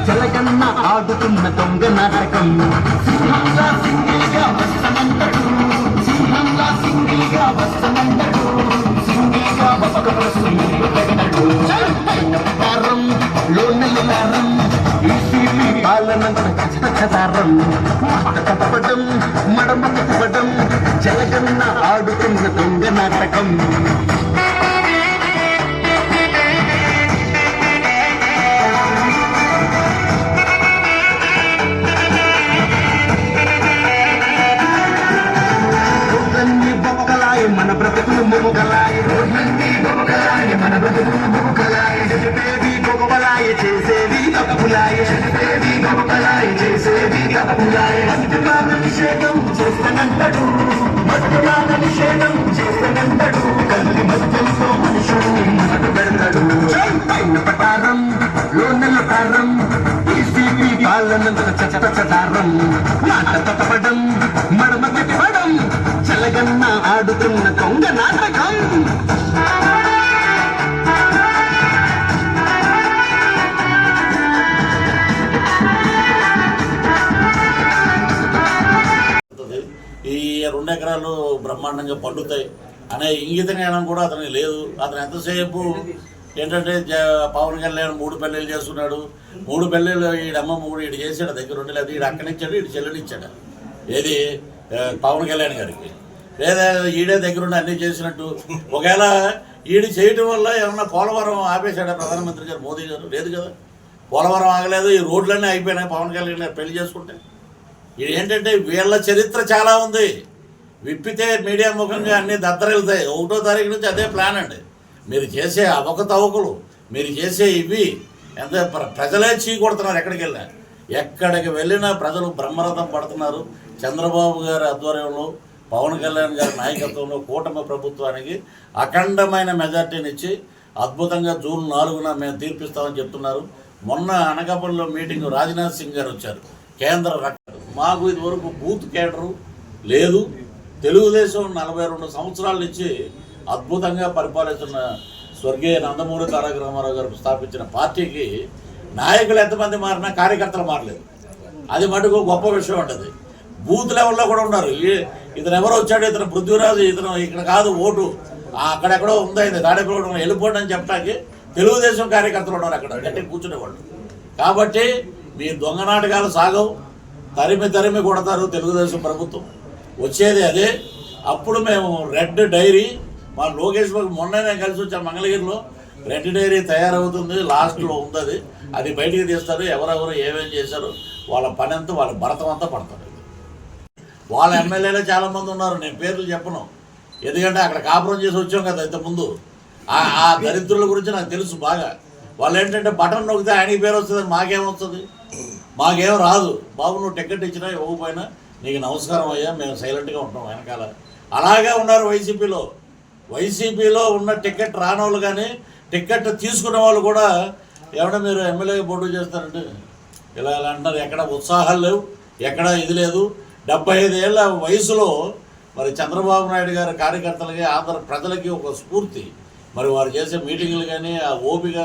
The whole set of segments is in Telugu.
చెలకన్న ఆడుతున్న దొంగ నాటకం సింహంలా సింగిల్గా వస్తనంతడు సింహంలా సింగిల్గా వస్తనంతడు సింగిల్గా బసకరసుడు ప్రకారం లోనెల్లారం ఈసీపీ పాలనంత కష్టదారం మాట తప్పడం మడమ తప్పడం చెలకన్న ఆడుతున్న దొంగ నాటకం మన బ్రతుకులు ముముగలాయి రోడ్లన్నీ గొప్పలాయి మన బ్రతుకులు ముముగలాయి చెడిపేది గొప్పలాయి చేసేది తప్పులాయి చెడిపేది గొప్పలాయి చేసేది తప్పులాయి మధ్యమాన నిషేధం చేస్తానంటాడు మధ్యమాన నిషేధం చేస్తానంటాడు కల్లి మధ్యంతో మనుషుడు మనకు పెడతాడు పైన పటారం లోనెల తారం ఈసీపీ పాలనంత చటారం మాట తప్పడం మడమ తిప్పడం చెలగన్న ఆడుతున్న దొంగ నాటకం ఈ 2 ఎకరాలు బ్రహ్మాండంగా పండుతాయి అనే ఇంగిత జ్ఞానం కూడా అతనికి లేదు. అతను ఎంతసేపు ఏంటంటే పవన్ కళ్యాణ్ 3 పెళ్ళిళ్ళు చేస్తున్నాడు, 3 పెళ్ళిళ్ళు ఈడమ్మ 3 ఈడు చేసాడు దగ్గర ఉండి, లేదు ఈడు అక్కనిచ్చాడు ఈడు చెల్లెనిచ్చాడు. ఏది పవన్ కళ్యాణ్ గారికి లేదా ఈడే దగ్గరుండి అన్నీ చేసినట్టు. ఒకవేళ ఈడు చేయటం వల్ల ఏమన్నా పోలవరం ఆపేశాడా ప్రధానమంత్రి గారు మోదీ గారు? లేదు కదా, పోలవరం ఆగలేదు. ఈ రోడ్లన్నీ అయిపోయినాయి పవన్ కళ్యాణ్ గారు పెళ్లి చేసుకుంటే. ఇది ఏంటంటే వీళ్ళ చరిత్ర చాలా ఉంది. విప్పితే మీడియా ముఖంగా అన్నీ దద్దరెళ్తాయి. 1వ తారీఖు నుంచి అదే ప్లాన్ అండి. మీరు చేసే అవకతవకలు, మీరు చేసే ఇవి ఎంత ప్రజలే చీకొడుతున్నారు. ఎక్కడికి వెళ్ళినా ప్రజలు బ్రహ్మరథం పడుతున్నారు. చంద్రబాబు గారి ఆధ్వర్యంలో, పవన్ కళ్యాణ్ గారి నాయకత్వంలో కూటమి ప్రభుత్వానికి అఖండమైన మెజార్టీనిచ్చి అద్భుతంగా జూన్ 4న మేము తీర్పిస్తామని చెప్తున్నారు. మొన్న అనకాపల్లిలో మీటింగ్ రాజ్నాథ్ సింగ్ గారు వచ్చారు, కేంద్ర రక్షణ. మాకు ఇదివరకు బూత్ కేడరు లేదు. తెలుగుదేశం 42 సంవత్సరాల నుంచి అద్భుతంగా పరిపాలిస్తున్న స్వర్గీయ నందమూరి తారక రామారావు గారు స్థాపించిన పార్టీకి నాయకులు ఎంతమంది మారినా కార్యకర్తలు మారలేదు. అది మటుకు గొప్ప విషయం ఉంటుంది. బూత్ లెవెల్లో కూడా ఉన్నారు. ఇతను ఎవరో వచ్చాడు, ఇతను పృథ్వీరాజు, ఇతను ఇక్కడ కాదు ఓటు అక్కడెక్కడో ఉందా, ఇది తాడేపల్లి వెళ్ళిపోండి అని చెప్పడానికి తెలుగుదేశం కార్యకర్తలు ఉన్నారు అక్కడ గట్టి కూర్చునేవాళ్ళు. కాబట్టి మీ దొంగ నాటకాలు సాగవు. తరిమి కొడతారు తెలుగుదేశం ప్రభుత్వం. వచ్చేది అదే. అప్పుడు మేము రెడ్ డైరీ, మా లోకేష్ బాబు మొన్ననే కలిసి వచ్చాం మంగళగిరిలో. రెడ్ డైరీ తయారవుతుంది, లాస్ట్లో ఉంది. అది బయటికి తీస్తారు. ఎవరెవరు ఏమేం చేశారు, వాళ్ళ పని అంతా, వాళ్ళ భరతం అంతా పడతారు. వాళ్ళ ఎమ్మెల్యేలే చాలామంది ఉన్నారు, నేను పేర్లు చెప్పను. ఎందుకంటే అక్కడ కాపురం చేసి వచ్చాం కదా ఇంతకుముందు. ఆ దరిద్రుల గురించి నాకు తెలుసు బాగా. వాళ్ళు ఏంటంటే బటన్ నొక్కితే ఆయనకి పేరు వస్తుంది, మాకేమొస్తుంది? మాకేం రాదు. బాబు నువ్వు టికెట్ ఇచ్చినా ఇవ్వకపోయినా నీకు నమస్కారం అయ్యా, మేము సైలెంట్గా ఉంటాం వెనకాల. అలాగే ఉన్నారు వైసీపీలో ఉన్న టికెట్ రానోళ్ళు. కానీ టికెట్ తీసుకున్న వాళ్ళు కూడా ఏమన్నా మీరు ఎమ్మెల్యేగా పోటీ చేస్తారంటే ఇలా అంటారు. ఎక్కడ ఉత్సాహాలు లేవు, ఎక్కడ ఇది లేదు. 75 ఏళ్ళ వయసులో మరి చంద్రబాబు నాయుడు గారి కార్యకర్తలకి, ఆంధ్ర ప్రజలకి ఒక స్ఫూర్తి. మరి వారు చేసే మీటింగులు కానీ ఆ ఓపిక,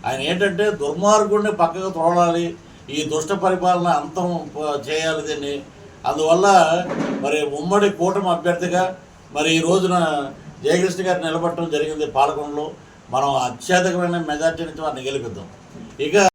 ఆయన ఏంటంటే దుర్మార్గుడిని పక్కకు తోడాలి, ఈ దుష్ట పరిపాలన అంతం చేయాలి దీన్ని. అందువల్ల మరి ఉమ్మడి కూటమి అభ్యర్థిగా మరి ఈ రోజున జయకృష్ణ గారు నిలబడటం జరిగింది. పాలకొండలో మనం అత్యధికమైన మెజార్టీ నుంచి వారిని గెలిపిద్దాం. ఇక